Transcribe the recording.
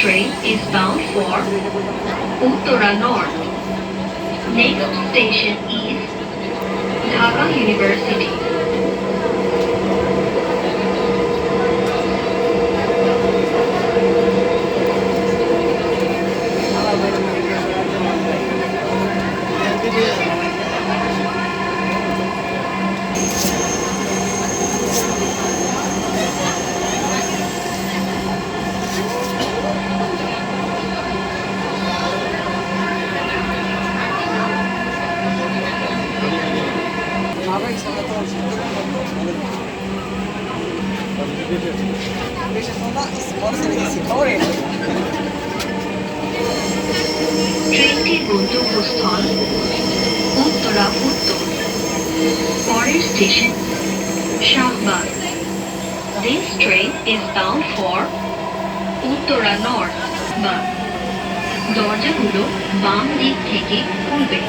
train is bound for Uttara North. Next station is Dhaka University. ট্রেনটির গন্তব্যস্থল উত্তরা উত্তর। পরের station Shahbag. This train is bound for Uttara north বাগ। দরজাগুলো বাম দিক থেকে খুলবে।